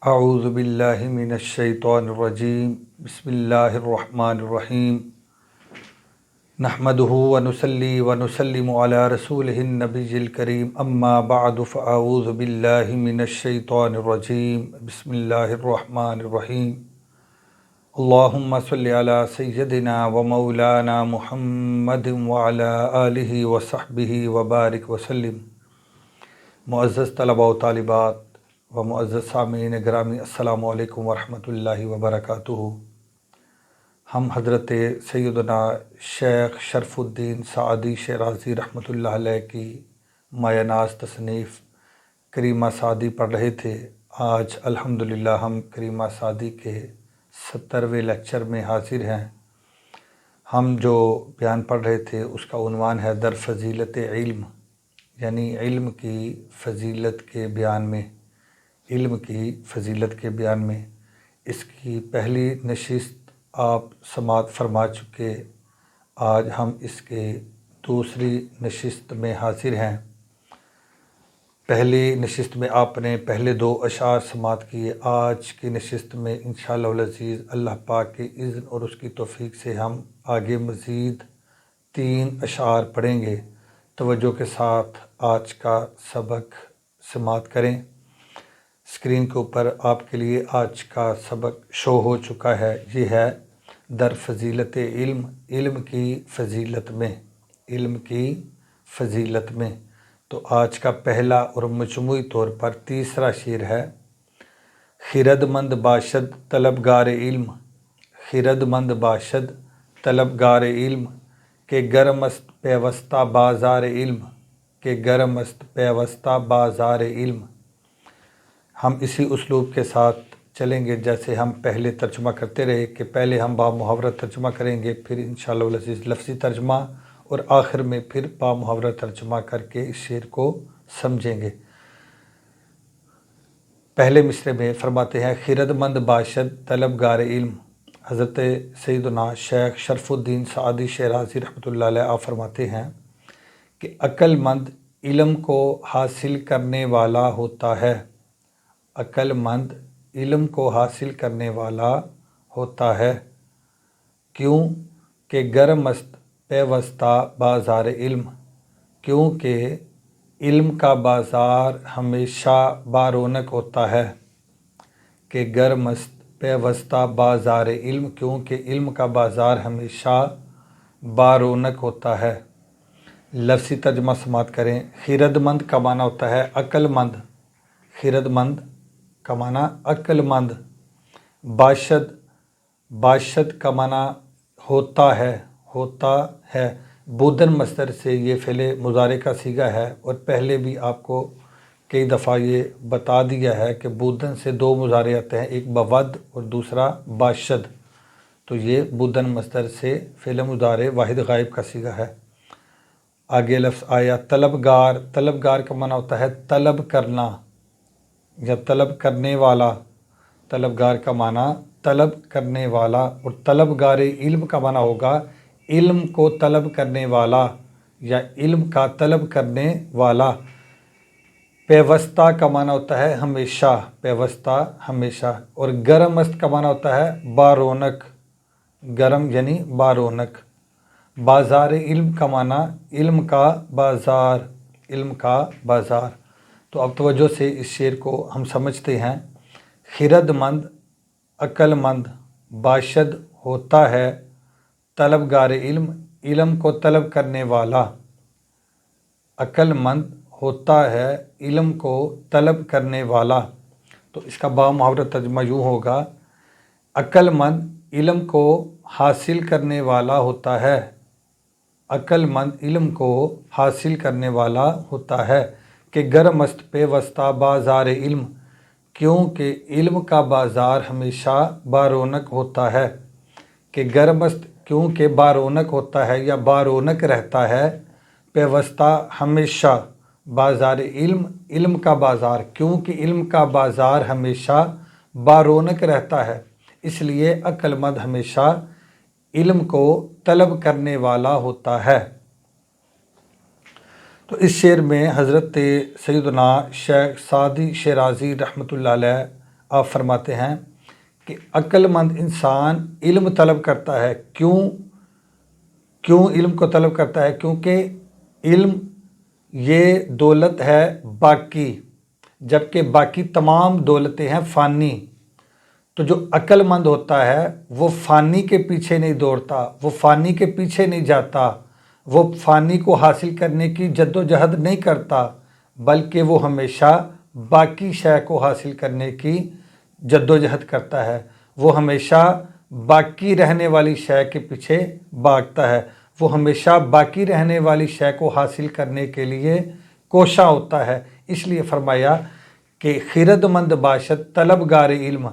اعوذ باللہ من الشیطان الرجیم بسم اللہ الرحمن الرحیم نحمدہ ونصلی ونسلم علی رسولہ النبی الکریم اما بعد فاعوذ باللہ من الشیطان الرجیم بسم اللہ الرحمن الرحیم اللہم صلی علی سیدنا و مولانا محمد وعلی آلہ وصحبہ وبارک وسلم۔ معزز طلباء و طالبات و معزز سامعین گرامی، السلام علیکم ورحمۃ اللہ وبرکاتہ۔ ہم حضرت سیدنا شیخ شرف الدین سعدی شیرازی رحمۃ اللہ علیہ کی مایہ ناز تصنیف کریمہ سعدی پڑھ رہے تھے۔ آج الحمدللہ ہم کریمہ سعدی کے 70ویں لیکچر میں حاضر ہیں۔ ہم جو بیان پڑھ رہے تھے اس کا عنوان ہے در فضیلت علم، یعنی علم کی فضیلت کے بیان میں، علم کی فضیلت کے بیان میں۔ اس کی پہلی نشست آپ سماعت فرما چکے، آج ہم اس کے دوسری نشست میں حاضر ہیں۔ پہلی نشست میں آپ نے پہلے 2 اشعار سماعت کیے۔ آج کی نشست میں انشاءاللہ العزیز اللہ پاک کے اذن اور اس کی توفیق سے ہم آگے مزید 3 اشعار پڑھیں گے۔ توجہ کے ساتھ آج کا سبق سماعت کریں۔ اسکرین کے اوپر آپ کے لیے آج کا سبق شو ہو چکا ہے، یہ ہے در فضیلت علم، علم کی فضیلت میں، علم کی فضیلت میں۔ تو آج کا پہلا اور مجموعی طور پر تیسرا شعر ہے: خرد مند باشد طلبگار علم، خرد مند باشد طلبگار علم، کہ گرم است پیوستہ بازار علم، کہ گرم است پیوستہ بازار علم۔ ہم اسی اسلوب کے ساتھ چلیں گے جیسے ہم پہلے ترجمہ کرتے رہے، کہ پہلے ہم بامحاورہ ترجمہ کریں گے، پھر انشاءاللہ العزیز لفظی ترجمہ، اور آخر میں پھر بامحاورہ ترجمہ کر کے اس شعر کو سمجھیں گے۔ پہلے مصرعے میں فرماتے ہیں: خرد مند باشد طلبگار علم۔ حضرت سیدنا شیخ شرف الدین سعدی شیرازی رحمۃ اللہ علیہ آپ فرماتے ہیں کہ عقل مند علم کو حاصل کرنے والا ہوتا ہے، عقل مند علم کو حاصل کرنے والا ہوتا ہے، کیوں کہ گرم است پیوستہ بازار علم، کیونکہ علم کا بازار ہمیشہ بارونق ہوتا ہے، کہ گرم است پیوستہ بازار علم، کیونکہ علم کا بازار ہمیشہ بارونق ہوتا ہے۔ لفظی ترجمہ سماعت کریں۔ خرد مند کا معنی ہوتا ہے عقل مند، خرد مند کا معنی عقل مند، باشد، باشد کا معنی ہوتا ہے، ہوتا ہے۔ بودن مصدر سے یہ فعل مضارع کا صیغہ ہے، اور پہلے بھی آپ کو کئی دفعہ یہ بتا دیا ہے کہ بودن سے 2 مضارع آتے ہیں، ایک بود اور دوسرا باشد۔ تو یہ بودن مصدر سے فعل مضارع واحد غائب کا صیغہ ہے۔ آگے لفظ آیا طلبگار، طلبگار کا معنی ہوتا ہے طلب کرنا یا طلب کرنے والا، طلبگار کا معنی طلب کرنے والا، اور طلبگار علم کا معنی ہوگا علم کو طلب کرنے والا یا علم کا طلب کرنے والا۔ پیوستہ کا معنی ہوتا ہے ہمیشہ، پیوستہ ہمیشہ، اور گرم است کا معنی ہوتا ہے بارونق، گرم یعنی بارونق۔ بازار علم کا معنی علم کا بازار، علم کا بازار۔ تو اب توجہ سے اس شعر کو ہم سمجھتے ہیں۔ خرد مند عقل مند، باشد ہوتا ہے طلبگار علم، علم کو طلب کرنے والا، عقل مند ہوتا ہے علم کو طلب کرنے والا۔ تو اس کا بامحاورہ ترجمہ یوں ہوگا: عقل مند علم کو حاصل کرنے والا ہوتا ہے، عقل مند علم کو حاصل کرنے والا ہوتا ہے، کہ گرم است پیوستہ بازار علم، کیونکہ علم کا بازار ہمیشہ بارونق ہوتا ہے، کہ گرم است کیونکہ بارونق ہوتا ہے یا بارونق رہتا ہے، پیوستہ ہمیشہ، بازار علم، علم کا بازار، کیونکہ علم کا بازار ہمیشہ بارونق رہتا ہے، اس لیے عقل مند ہمیشہ علم کو طلب کرنے والا ہوتا ہے۔ تو اس شعر میں حضرت سیدنا شیخ سعدی شیرازی رحمۃ اللہ علیہ آپ فرماتے ہیں کہ عقل مند انسان علم طلب کرتا ہے. کیوں علم کو طلب کرتا ہے؟ کیونکہ علم یہ دولت ہے باقی، جبکہ باقی تمام دولتیں ہیں فانی. تو جو عقل مند ہوتا ہے وہ فانی کے پیچھے نہیں دوڑتا، وہ فانی کے پیچھے نہیں جاتا، وہ فانی کو حاصل کرنے کی جد و جہد نہیں کرتا، بلکہ وہ ہمیشہ باقی شے کو حاصل کرنے کی جد و جہد کرتا ہے. وہ ہمیشہ باقی رہنے والی شے کے پیچھے بھاگتا ہے، وہ ہمیشہ باقی رہنے والی شے کو حاصل کرنے کے لیے کوشاں ہوتا ہے. اس لیے فرمایا کہ خرد مند باشد طلبگار علم،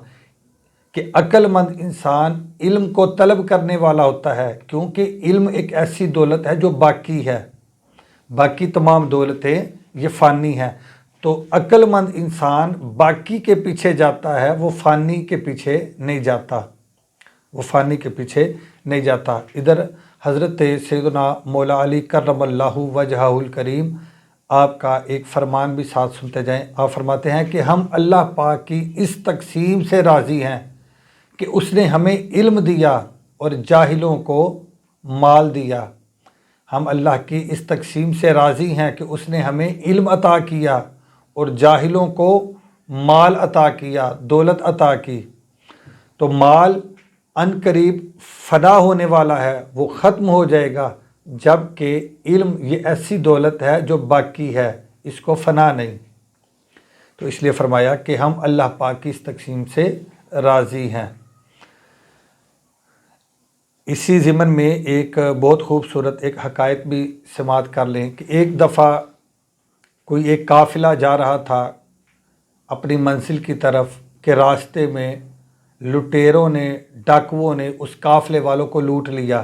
کہ عقل مند انسان علم کو طلب کرنے والا ہوتا ہے، کیونکہ علم ایک ایسی دولت ہے جو باقی ہے. باقی تمام دولتیں یہ فانی ہیں. تو عقل مند انسان باقی کے پیچھے جاتا ہے، وہ فانی کے پیچھے نہیں جاتا، وہ فانی کے پیچھے نہیں جاتا. ادھر حضرت سیدنا مولا علی کرم اللہ وجہہ الکریم آپ کا ایک فرمان بھی ساتھ سنتے جائیں. آپ فرماتے ہیں کہ ہم اللہ پاک کی اس تقسیم سے راضی ہیں کہ اس نے ہمیں علم دیا اور جاہلوں کو مال دیا. ہم اللہ کی اس تقسیم سے راضی ہیں کہ اس نے ہمیں علم عطا کیا اور جاہلوں کو مال عطا کیا، دولت عطا کی. تو مال ان قریب فنا ہونے والا ہے، وہ ختم ہو جائے گا، جبکہ علم یہ ایسی دولت ہے جو باقی ہے، اس کو فنا نہیں. تو اس لیے فرمایا کہ ہم اللہ پاک کی اس تقسیم سے راضی ہیں. اسی ضمن میں ایک بہت خوبصورت ایک حقائق بھی سماعت کر لیں کہ ایک دفعہ کوئی ایک قافلہ جا رہا تھا اپنی منزل کی طرف کہ راستے میں لٹیروں نے، ڈاکوؤں نے اس قافلے والوں کو لوٹ لیا.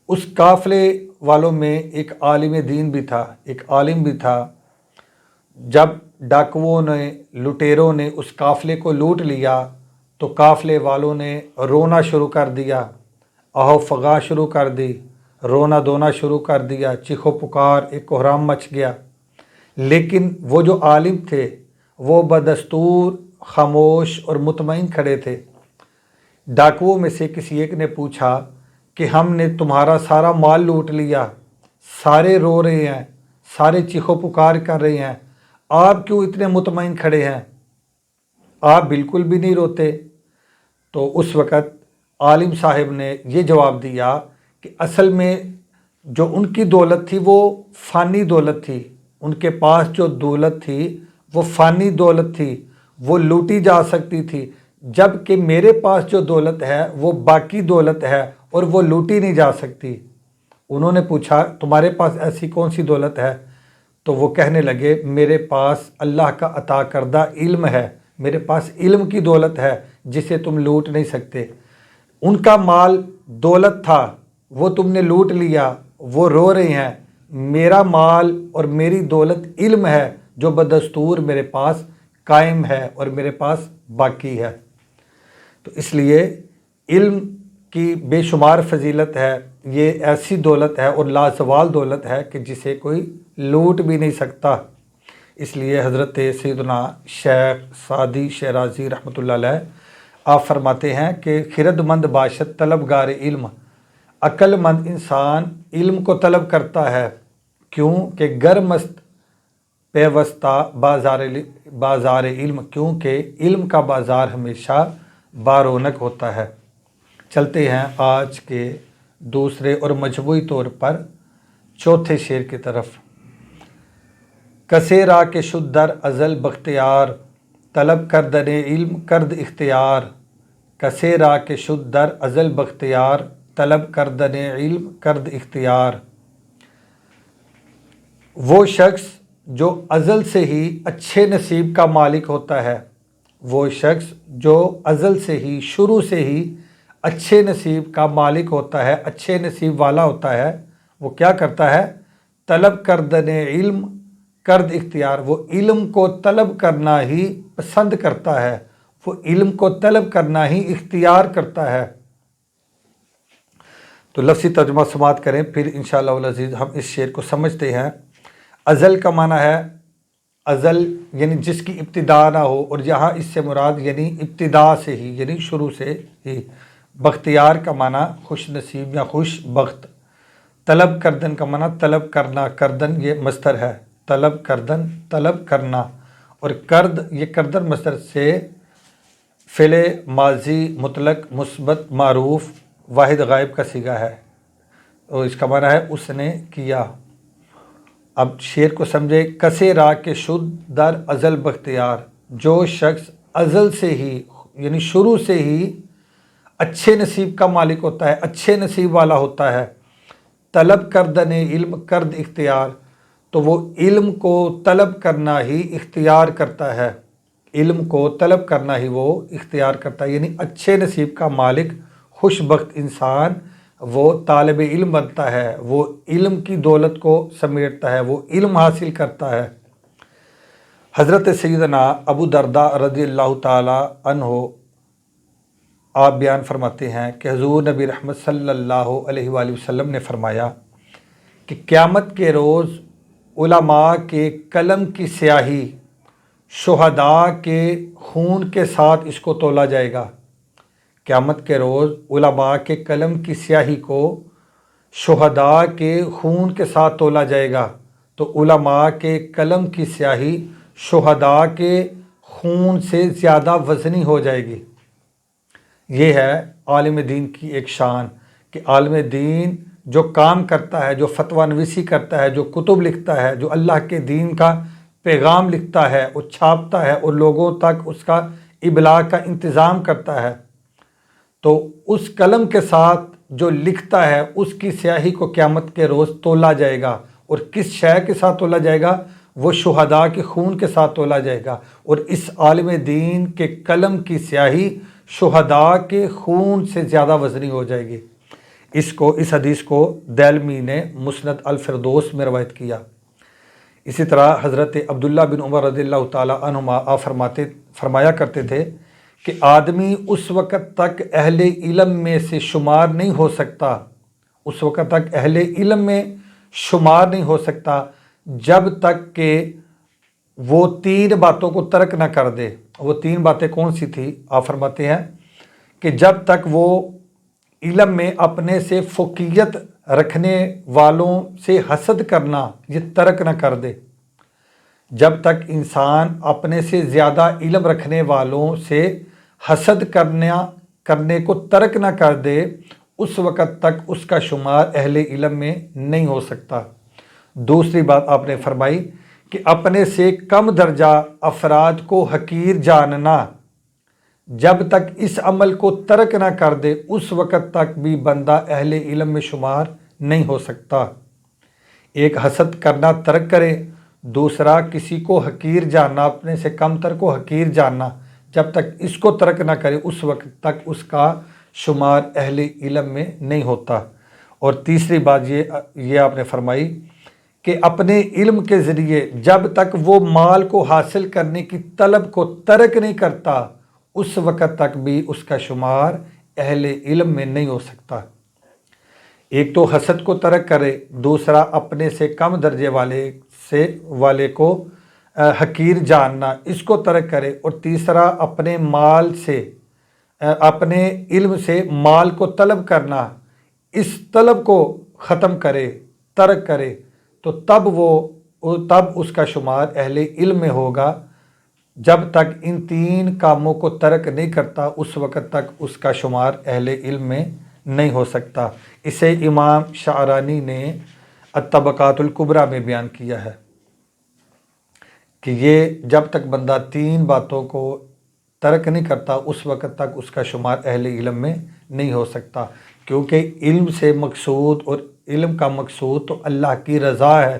اس قافلے والوں میں ایک عالم دین بھی تھا، ایک عالم بھی تھا. جب ڈاکوؤں نے، لٹیروں نے اس قافلے کو لوٹ لیا تو قافلے والوں نے رونا شروع کر دیا، آہو فغاں شروع کر دی، رونا دھونا شروع کر دیا، چیخو پکار، ایک کوہرام مچ گیا. لیکن وہ جو عالم تھے وہ بدستور خاموش اور مطمئن کھڑے تھے. ڈاکوؤں میں سے کسی ایک نے پوچھا کہ ہم نے تمہارا سارا مال لوٹ لیا، سارے رو رہے ہیں، سارے چیخو پکار کر رہے ہیں، آپ کیوں اتنے مطمئن کھڑے ہیں؟ آپ بالکل بھی نہیں روتے. تو اس وقت عالم صاحب نے یہ جواب دیا کہ اصل میں جو ان کی دولت تھی وہ فانی دولت تھی. ان کے پاس جو دولت تھی وہ فانی دولت تھی، وہ لوٹی جا سکتی تھی، جبکہ میرے پاس جو دولت ہے وہ باقی دولت ہے اور وہ لوٹی نہیں جا سکتی. انہوں نے پوچھا تمہارے پاس ایسی کون سی دولت ہے؟ تو وہ کہنے لگے میرے پاس اللہ کا عطا کردہ علم ہے، میرے پاس علم کی دولت ہے جسے تم لوٹ نہیں سکتے. ان کا مال دولت تھا، وہ تم نے لوٹ لیا، وہ رو رہے ہیں. میرا مال اور میری دولت علم ہے جو بدستور میرے پاس قائم ہے اور میرے پاس باقی ہے. تو اس لیے علم کی بے شمار فضیلت ہے. یہ ایسی دولت ہے اور لازوال دولت ہے کہ جسے کوئی لوٹ بھی نہیں سکتا. اس لیے حضرت سیدنا شیخ سعدی شیرازی رحمۃ اللہ علیہ آپ فرماتے ہیں کہ خرد مند باشد طلبگار علم، عقل مند انسان علم کو طلب کرتا ہے. کیوں کہ گرمست پیوستہ بازار علم، کیونکہ علم کا بازار ہمیشہ بارونق ہوتا ہے. چلتے ہیں آج کے دوسرے اور مجموعی طور پر چوتھے شعر کی طرف. کسے را کے شد در ازل بختیار، طلب کردن علم کرد اختیار. کسے را کے شد در ازل بختیار، طلب کردن علم کرد اختیار. وہ شخص جو ازل سے ہی اچھے نصیب کا مالک ہوتا ہے، وہ شخص جو ازل سے ہی، شروع سے ہی اچھے نصیب کا مالک ہوتا ہے، اچھے نصیب والا ہوتا ہے، وہ کیا کرتا ہے؟ طلب کردن علم کرد اختیار. وہ علم کو طلب کرنا ہی پسند کرتا ہے، وہ علم کو طلب کرنا ہی اختیار کرتا ہے. تو لفظی ترجمہ سماعت کریں، پھر انشاءاللہ العزیز ہم اس شعر کو سمجھتے ہیں. ازل کا معنی ہے ازل یعنی جس کی ابتدا نہ ہو، اور یہاں اس سے مراد یعنی ابتدا سے ہی یعنی شروع سے ہی۔ بختیار کا معنی خوش نصیب یا خوش بخت۔ طلب کردن کا معنی طلب کرنا، کردن یہ مصدر ہے، طلب کردن طلب کرنا، اور کرد یہ کردن مصدر سے فعل ماضی مطلق مثبت معروف واحد غائب کا صیغہ ہے، اور اس کا معنی ہے اس نے کیا۔ اب شعر کو سمجھے۔ کسے را کے شد در ازل بختیار، جو شخص ازل سے ہی یعنی شروع سے ہی اچھے نصیب کا مالک ہوتا ہے، اچھے نصیب والا ہوتا ہے۔ طلب کردن علم کرد اختیار، تو وہ علم کو طلب کرنا ہی اختیار کرتا ہے، علم کو طلب کرنا ہی وہ اختیار کرتا ہے، یعنی اچھے نصیب کا مالک خوش بخت انسان وہ طالب علم بنتا ہے، وہ علم کی دولت کو سمیٹتا ہے، وہ علم حاصل کرتا ہے۔ حضرت سیدنا ابو درداء رضی اللہ تعالی عنہ آپ بیان فرماتے ہیں کہ حضور نبی رحمت صلی اللہ علیہ وآلہ وسلم نے فرمایا کہ قیامت کے روز علماء کے قلم کی سیاہی شہداء کے خون کے ساتھ اس کو تولا جائے گا۔ قیامت کے روز علماء کے قلم کی سیاہی کو شہداء کے خون کے ساتھ تولا جائے گا، تو علماء کے قلم کی سیاہی شہداء کے خون سے زیادہ وزنی ہو جائے گی۔ یہ ہے عالم دین کی ایک شان کہ عالم دین جو کام کرتا ہے، جو فتویٰ نویسی کرتا ہے، جو کتب لکھتا ہے، جو اللہ کے دین کا پیغام لکھتا ہے اور چھاپتا ہے اور لوگوں تک اس کا ابلاغ کا انتظام کرتا ہے، تو اس قلم کے ساتھ جو لکھتا ہے اس کی سیاہی کو قیامت کے روز تولا جائے گا، اور کس شے کے ساتھ تولا جائے گا؟ وہ شہداء کے خون کے ساتھ تولا جائے گا، اور اس عالم دین کے قلم کی سیاہی شہداء کے خون سے زیادہ وزنی ہو جائے گی۔ اس حدیث کو دیلمی نے مسند الفردوس میں روایت کیا۔ اسی طرح حضرت عبداللہ بن عمر رضی اللہ تعالیٰ عنہما فرمایا کرتے تھے کہ آدمی اس وقت تک اہل علم میں سے شمار نہیں ہو سکتا، اس وقت تک اہل علم میں شمار نہیں ہو سکتا جب تک کہ وہ 3 باتوں کو ترک نہ کر دے۔ وہ 3 باتیں کون سی تھی؟ آپ فرماتے ہیں کہ جب تک وہ علم میں اپنے سے فوقیت رکھنے والوں سے حسد کرنا یہ ترک نہ کر دے، جب تک انسان اپنے سے زیادہ علم رکھنے والوں سے حسد کرنے کو ترک نہ کر دے، اس وقت تک اس کا شمار اہل علم میں نہیں ہو سکتا۔ دوسری بات آپ نے فرمائی کہ اپنے سے کم درجہ افراد کو حقیر جاننا، جب تک اس عمل کو ترک نہ کر دے اس وقت تک بھی بندہ اہل علم میں شمار نہیں ہو سکتا۔ ایک حسد کرنا ترک کرے، دوسرا کسی کو حقیر جاننا، اپنے سے کم تر کو حقیر جاننا، جب تک اس کو ترک نہ کرے اس وقت تک اس کا شمار اہل علم میں نہیں ہوتا۔ اور تیسری بات یہ آپ نے فرمائی کہ اپنے علم کے ذریعے جب تک وہ مال کو حاصل کرنے کی طلب کو ترک نہیں کرتا اس وقت تک بھی اس کا شمار اہل علم میں نہیں ہو سکتا۔ ایک تو حسد کو ترک کرے، دوسرا اپنے سے کم درجے والے کو حقیر جاننا اس کو ترک کرے، اور تیسرا اپنے مال سے اپنے علم سے مال کو طلب کرنا، اس طلب کو ختم کرے، ترک کرے، تو تب اس کا شمار اہل علم میں ہوگا۔ جب تک ان 3 کاموں کو ترک نہیں کرتا اس وقت تک اس کا شمار اہل علم میں نہیں ہو سکتا۔ اسے امام شعرانی نے الطبقات الکبریٰ میں بیان کیا ہے کہ یہ جب تک بندہ 3 باتوں کو ترک نہیں کرتا اس وقت تک اس کا شمار اہل علم میں نہیں ہو سکتا، کیونکہ علم سے مقصود اور علم کا مقصود تو اللہ کی رضا ہے۔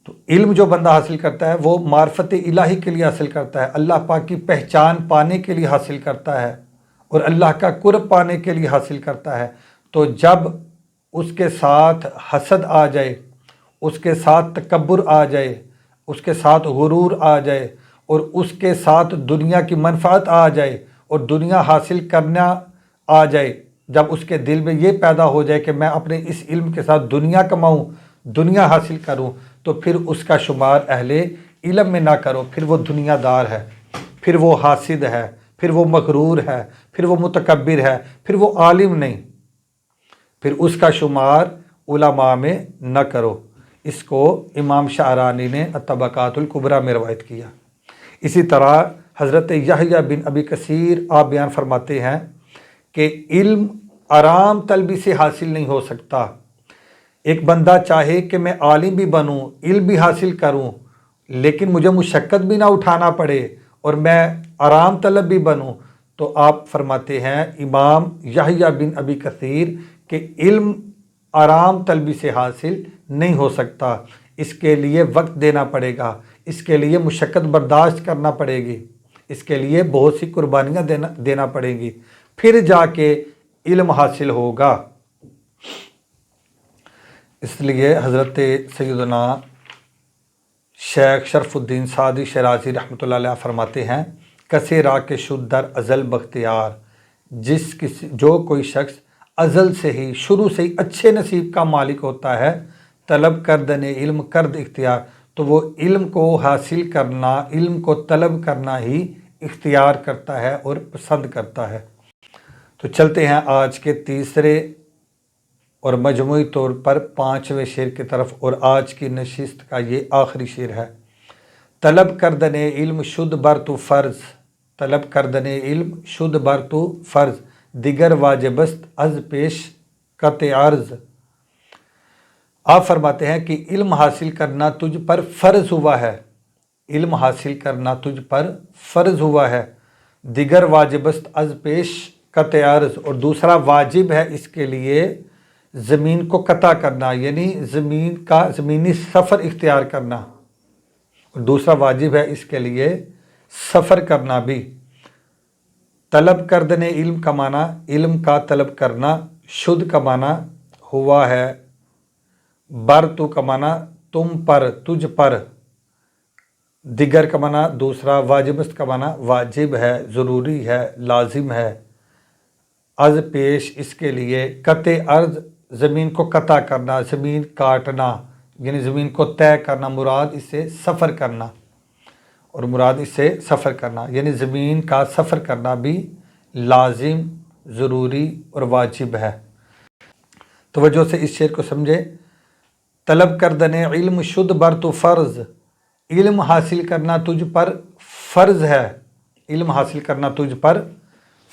تو علم جو بندہ حاصل کرتا ہے وہ معرفت الہی کے لیے حاصل کرتا ہے، اللہ پاک کی پہچان پانے کے لیے حاصل کرتا ہے اور اللہ کا قرب پانے کے لیے حاصل کرتا ہے۔ تو جب اس کے ساتھ حسد آ جائے، اس کے ساتھ تکبر آ جائے، اس کے ساتھ غرور آ جائے، اور اس کے ساتھ دنیا کی منفعت آ جائے اور دنیا حاصل کرنا آ جائے، جب اس کے دل میں یہ پیدا ہو جائے کہ میں اپنے اس علم کے ساتھ دنیا کماؤں، دنیا حاصل کروں، تو پھر اس کا شمار اہل علم میں نہ کرو، پھر وہ دنیا دار ہے، پھر وہ حاسد ہے، پھر وہ مغرور ہے، پھر وہ متکبر ہے، پھر وہ عالم نہیں، پھر اس کا شمار علماء میں نہ کرو۔ اس کو امام شعرانی نے الطبقات الکبریٰ میں روایت کیا۔ اسی طرح حضرت یحییٰ بن ابی کثیر آپ بیان فرماتے ہیں کہ علم آرام طلبی سے حاصل نہیں ہو سکتا۔ ایک بندہ چاہے کہ میں عالم بھی بنوں، علم بھی حاصل کروں، لیکن مجھے مشقت بھی نہ اٹھانا پڑے اور میں آرام طلب بھی بنوں، تو آپ فرماتے ہیں امام یحییٰ بن ابی کثیر کہ علم آرام طلبی سے حاصل نہیں ہو سکتا، اس کے لیے وقت دینا پڑے گا، اس کے لیے مشقت برداشت کرنا پڑے گی، اس کے لیے بہت سی قربانیاں دینا پڑیں گی، پھر جا کے علم حاصل ہوگا۔ اس لیے حضرت سیدنا شیخ شرف الدین سعدی شیرازی رحمۃ اللہ علیہ فرماتے ہیں کسے را کے شد در ازل بختیار، جو کوئی شخص ازل سے ہی، شروع سے ہی اچھے نصیب کا مالک ہوتا ہے، طلب کردن علم کرد اختیار، تو وہ علم کو حاصل کرنا، علم کو طلب کرنا ہی اختیار کرتا ہے اور پسند کرتا ہے۔ تو چلتے ہیں آج کے تیسرے اور مجموعی طور پر 5ویں شعر کی طرف، اور آج کی نشست کا یہ آخری شعر ہے۔ طلب کردن علم شد بر تو فرض، طلب کردن علم شد بر تو فرض، دیگر واجبست از پیش قطع عرض۔ آپ فرماتے ہیں کہ علم حاصل کرنا تجھ پر فرض ہوا ہے، علم حاصل کرنا تجھ پر فرض ہوا ہے، دیگر واجبست از پیش قطع عرض، اور دوسرا واجب ہے اس کے لیے زمین کو قطع کرنا، یعنی زمینی سفر اختیار کرنا، اور دوسرا واجب ہے اس کے لیے سفر کرنا بھی۔ طلب کردن علم کا معنی علم کا طلب کرنا، شد کا معنی ہوا ہے، بر تو کا معنی تم پر، تجھ پر، دیگر کا معنی دوسرا، واجبست کا معنی واجب ہے، ضروری ہے، لازم ہے، از پیش اس کے لیے، قطع عرض زمین کو قطع کرنا، زمین کاٹنا، یعنی زمین کو طے کرنا، مراد اس سے سفر کرنا، اور مراد اس سے سفر کرنا، یعنی زمین کا سفر کرنا بھی لازم، ضروری اور واجب ہے۔ توجہ سے اس شعر کو سمجھے۔ طلب کردن علم شد بر تو فرض، علم حاصل کرنا تجھ پر فرض ہے، علم حاصل کرنا تجھ پر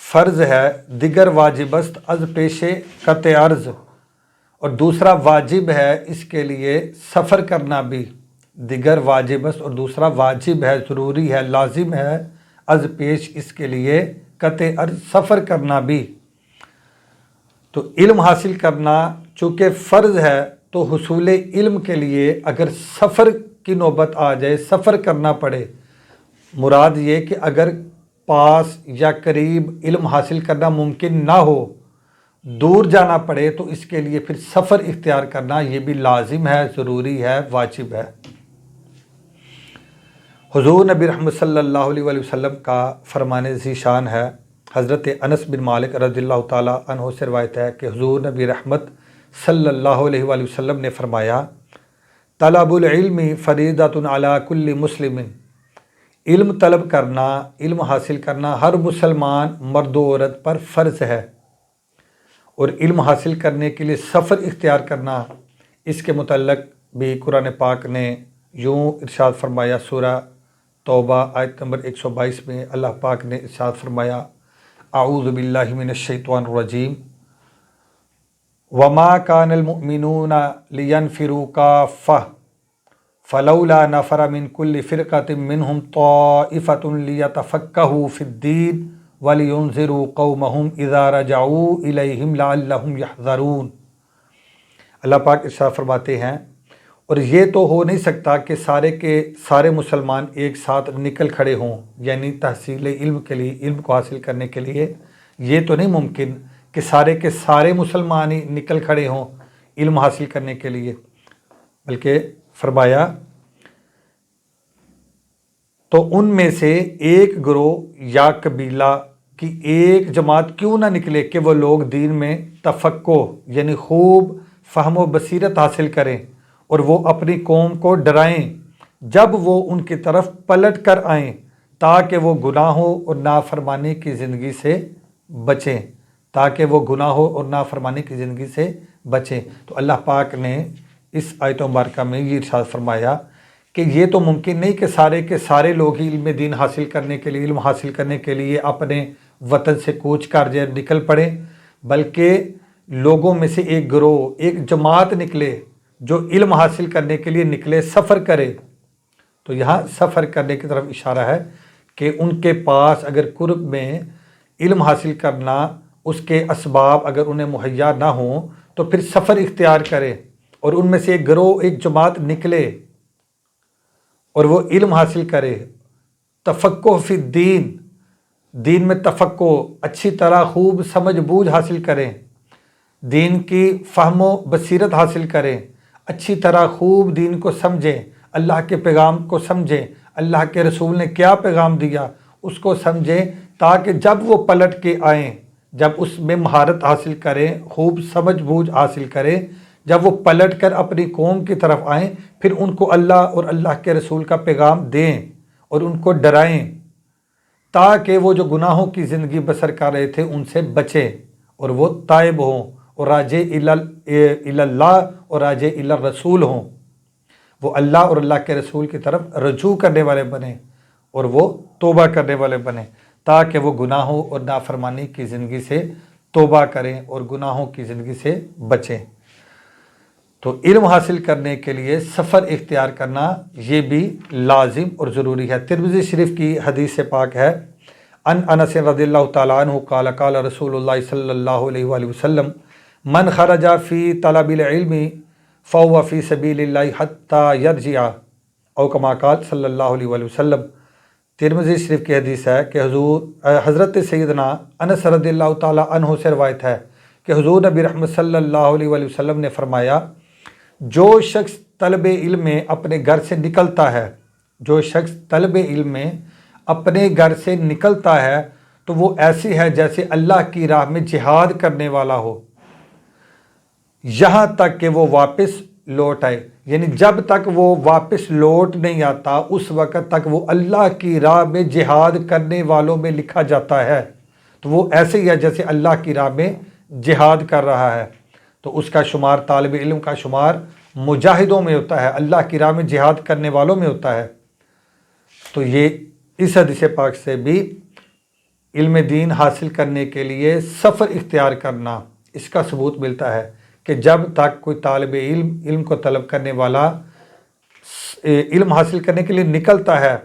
فرض ہے، دیگر واجبست از پیش قطع عرض، اور دوسرا واجب ہے اس کے لیے سفر کرنا بھی، دیگر واجبست اور دوسرا واجب ہے، ضروری ہے، لازم ہے، از پیش اس کے لیے قطع عرض سفر کرنا بھی۔ تو علم حاصل کرنا چونکہ فرض ہے، تو حصول علم کے لیے اگر سفر کی نوبت آ جائے، سفر کرنا پڑے، مراد یہ کہ اگر پاس یا قریب علم حاصل کرنا ممکن نہ ہو، دور جانا پڑے، تو اس کے لیے پھر سفر اختیار کرنا یہ بھی لازم ہے، ضروری ہے، واجب ہے۔ حضور نبی رحمت صلی اللہ علیہ وآلہ وسلم کا فرمان ذی شان ہے، حضرت انس بن مالک رضی اللہ تعالیٰ عنہ سے روایت ہے کہ حضور نبی رحمت صلی اللہ علیہ وآلہ وسلم نے فرمایا، طلب العلم فریضۃ علی کل مسلم، علم طلب کرنا، علم حاصل کرنا ہر مسلمان مرد و عورت پر فرض ہے، اور علم حاصل کرنے کے لیے سفر اختیار کرنا، اس کے متعلق بھی قرآن پاک نے یوں ارشاد فرمایا۔ سورہ توبہ آیت نمبر 122 میں اللہ پاک نے ارشاد فرمایا، اعوذ باللہ من الشیطان الرجیم، وما كان المؤمنون لينفروا كافة فلولا نفر من كل فرقة منهم طائفة ليتفقهوا في الدين وَلِيُنذِرُوا قَوْمَهُمْ إِذَا رَجَعُوا إِلَيْهِمْ لَعَلَّهُمْ يَحْذَرُونَ۔ اللہ پاک ارشاد فرماتے ہیں، اور یہ تو ہو نہیں سکتا کہ سارے کے سارے مسلمان ایک ساتھ نکل کھڑے ہوں، یعنی تحصیل علم کے لیے، علم کو حاصل کرنے کے لیے یہ تو نہیں ممکن کہ سارے کے سارے مسلمان ہی نکل کھڑے ہوں علم حاصل کرنے کے لیے، بلکہ فرمایا تو ان میں سے ایک گروہ یا قبیلہ کی ایک جماعت کیوں نہ نکلے کہ وہ لوگ دین میں تفقہ یعنی خوب فہم و بصیرت حاصل کریں، اور وہ اپنی قوم کو ڈرائیں جب وہ ان کی طرف پلٹ کر آئیں، تاکہ وہ گناہوں اور نافرمانی کی زندگی سے بچیں، تاکہ وہ گناہوں اور نافرمانی کی زندگی سے بچیں۔ تو اللہ پاک نے اس آیت مبارکہ میں یہ ارشاد فرمایا کہ یہ تو ممکن نہیں کہ سارے کے سارے لوگ ہی علم دین حاصل کرنے کے لیے، علم حاصل کرنے کے لیے اپنے وطن سے کوچ کر جائے، نکل پڑے، بلکہ لوگوں میں سے ایک گروہ، ایک جماعت نکلے جو علم حاصل کرنے کے لیے نکلے، سفر کرے۔ تو یہاں سفر کرنے کی طرف اشارہ ہے کہ ان کے پاس اگر قرب میں علم حاصل کرنا، اس کے اسباب اگر انہیں مہیا نہ ہوں تو پھر سفر اختیار کرے، اور ان میں سے ایک گروہ، ایک جماعت نکلے اور وہ علم حاصل کرے، تفقہ فی الدین، دین میں تفقہ، اچھی طرح خوب سمجھ بوجھ حاصل کریں، دین کی فہم و بصیرت حاصل کریں، اچھی طرح خوب دین کو سمجھیں، اللہ کے پیغام کو سمجھیں، اللہ کے رسول نے کیا پیغام دیا اس کو سمجھیں، تاکہ جب وہ پلٹ کے آئیں، جب اس میں مہارت حاصل کریں، خوب سمجھ بوجھ حاصل کریں، جب وہ پلٹ کر اپنی قوم کی طرف آئیں، پھر ان کو اللہ اور اللہ کے رسول کا پیغام دیں اور ان کو ڈرائیں، تاکہ وہ جو گناہوں کی زندگی بسر کر رہے تھے ان سے بچیں اور وہ تائب ہوں اور راجع اللہ اور راجع الرسول ہوں، وہ اللہ اور اللہ کے رسول کی طرف رجوع کرنے والے بنیں اور وہ توبہ کرنے والے بنیں، تاکہ وہ گناہوں اور نافرمانی کی زندگی سے توبہ کریں اور گناہوں کی زندگی سے بچیں۔ تو علم حاصل کرنے کے لیے سفر اختیار کرنا یہ بھی لازم اور ضروری ہے۔ ترمذی شریف کی حدیث پاک ہے، ان انس رضی اللہ تعالیٰ عنہ قال قال رسول اللہ صلی اللہ علیہ وآلہ وسلم من خرج فی طلب العلم فهو فی سبیل اللہ حتی یرجع، او کما قال صلی اللہ علیہ وآلہ وسلم۔ ترمذی شریف کی حدیث ہے کہ حضرت سیدنا انس رضی اللہ تعالیٰ عنہ سے روایت ہے کہ حضور نبی رحمت صلی اللہ علیہ وآلہ وسلم نے فرمایا، جو شخص طلب علم میں اپنے گھر سے نکلتا ہے، جو شخص طلب علم میں اپنے گھر سے نکلتا ہے تو وہ ایسی ہے جیسے اللہ کی راہ میں جہاد کرنے والا ہو، یہاں تک کہ وہ واپس لوٹ آئے، یعنی جب تک وہ واپس لوٹ نہیں آتا اس وقت تک وہ اللہ کی راہ میں جہاد کرنے والوں میں لکھا جاتا ہے، تو وہ ایسے ہی ہے جیسے اللہ کی راہ میں جہاد کر رہا ہے۔ تو اس کا شمار، طالب علم کا شمار مجاہدوں میں ہوتا ہے، اللہ کی راہ میں جہاد کرنے والوں میں ہوتا ہے۔ تو یہ اس حدیث پاک سے بھی علم دین حاصل کرنے کے لیے سفر اختیار کرنا، اس کا ثبوت ملتا ہے کہ جب تک کوئی طالب علم کو طلب کرنے والا علم حاصل کرنے کے لیے نکلتا ہے،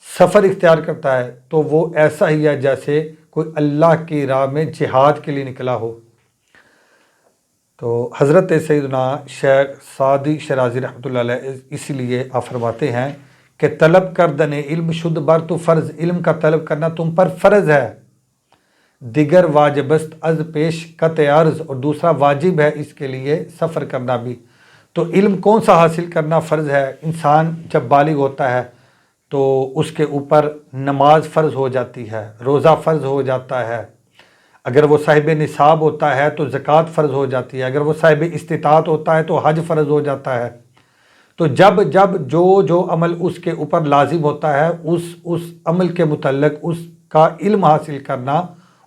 سفر اختیار کرتا ہے، تو وہ ایسا ہی ہے جیسے کوئی اللہ کی راہ میں جہاد کے لیے نکلا ہو۔ تو حضرت سیدنا شیخ سعدی شیرازی رحمۃ اللہ علیہ اس لیے آپ فرماتے ہیں کہ طلب کردن علم شد بر تو فرض، علم کا طلب کرنا تم پر فرض ہے، دیگر واجبست از پیش قطع عرض، اور دوسرا واجب ہے اس کے لیے سفر کرنا بھی۔ تو علم کون سا حاصل کرنا فرض ہے؟ انسان جب بالغ ہوتا ہے تو اس کے اوپر نماز فرض ہو جاتی ہے، روزہ فرض ہو جاتا ہے، اگر وہ صاحب نصاب ہوتا ہے تو زکوٰۃ فرض ہو جاتی ہے، اگر وہ صاحب استطاعت ہوتا ہے تو حج فرض ہو جاتا ہے۔ تو جب جو عمل اس کے اوپر لازم ہوتا ہے اس عمل کے متعلق اس کا علم حاصل کرنا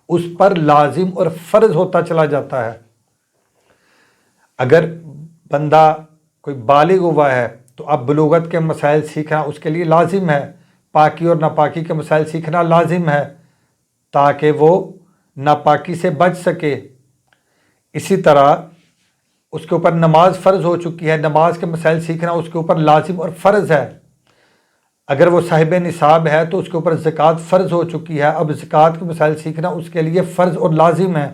اس پر لازم اور فرض ہوتا چلا جاتا ہے۔ اگر بندہ کوئی بالغ ہوا ہے تو اب بلوغت کے مسائل سیکھنا اس کے لیے لازم ہے، پاکی اور ناپاکی کے مسائل سیکھنا لازم ہے تاکہ وہ ناپاکی سے بچ سکے۔ اسی طرح اس کے اوپر نماز فرض ہو چکی ہے، نماز کے مسائل سیکھنا اس کے اوپر لازم اور فرض ہے۔ اگر وہ صاحب نصاب ہے تو اس کے اوپر زکوٰۃ فرض ہو چکی ہے، اب زکوٰۃ کے مسائل سیکھنا اس کے لیے فرض اور لازم ہے۔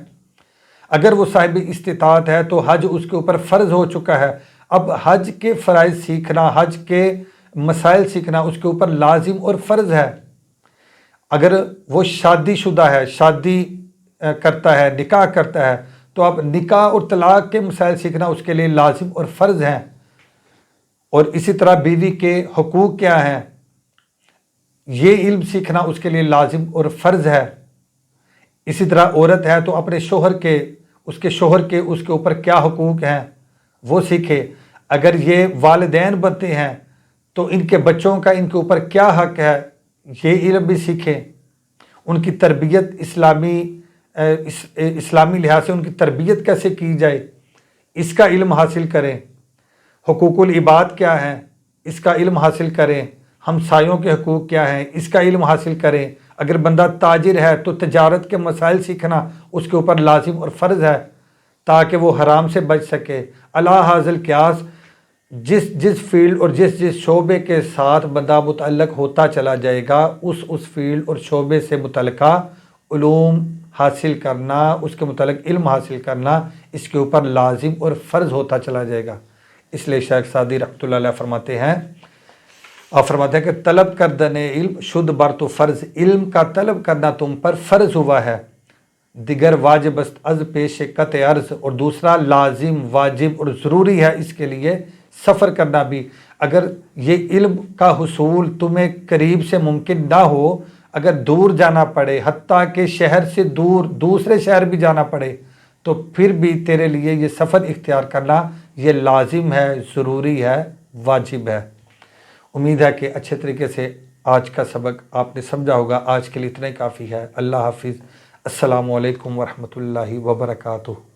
اگر وہ صاحب استطاعت ہے تو حج اس کے اوپر فرض ہو چکا ہے، اب حج کے فرائض سیکھنا، حج کے مسائل سیکھنا اس کے اوپر لازم اور فرض ہے۔ اگر وہ شادی شدہ ہے، شادی کرتا ہے، نکاح کرتا ہے، تو اب نکاح اور طلاق کے مسائل سیکھنا اس کے لیے لازم اور فرض ہیں۔ اور اسی طرح بیوی کے حقوق کیا ہیں، یہ علم سیکھنا اس کے لیے لازم اور فرض ہے۔ اسی طرح عورت ہے تو اپنے شوہر کے اس کے اوپر کیا حقوق ہیں وہ سیکھے۔ اگر یہ والدین بنتے ہیں تو ان کے بچوں کا ان کے اوپر کیا حق ہے، یہ علم بھی سیکھیں، ان کی تربیت اسلامی لحاظ سے ان کی تربیت کیسے کی جائے اس کا علم حاصل کریں، حقوق العباد کیا ہیں اس کا علم حاصل کریں، ہمسایوں کے حقوق کیا ہیں اس کا علم حاصل کریں۔ اگر بندہ تاجر ہے تو تجارت کے مسائل سیکھنا اس کے اوپر لازم اور فرض ہے تاکہ وہ حرام سے بچ سکے۔ علی ھذا القیاس جس فیلڈ اور جس شعبے کے ساتھ بندہ متعلق ہوتا چلا جائے گا اس فیلڈ اور شعبے سے متعلقہ علوم حاصل کرنا، اس کے متعلق علم حاصل کرنا اس کے اوپر لازم اور فرض ہوتا چلا جائے گا۔ اس لیے شیخ سعدی رحمۃ اللہ علیہ فرماتے ہیں کہ طلب کردن علم شد بر تو فرض، علم کا طلب کرنا تم پر فرض ہوا ہے، دیگر واجب است از پیش قطع عرض، اور دوسرا لازم واجب اور ضروری ہے اس کے لیے سفر کرنا بھی۔ اگر یہ علم کا حصول تمہیں قریب سے ممکن نہ ہو، اگر دور جانا پڑے، حتیٰ کہ شہر سے دور دوسرے شہر بھی جانا پڑے، تو پھر بھی تیرے لیے یہ سفر اختیار کرنا یہ لازم ہے، ضروری ہے، واجب ہے۔ امید ہے کہ اچھے طریقے سے آج کا سبق آپ نے سمجھا ہوگا۔ آج کے لیے اتنا ہی کافی ہے۔ اللہ حافظ۔ السلام علیکم ورحمۃ اللہ وبرکاتہ۔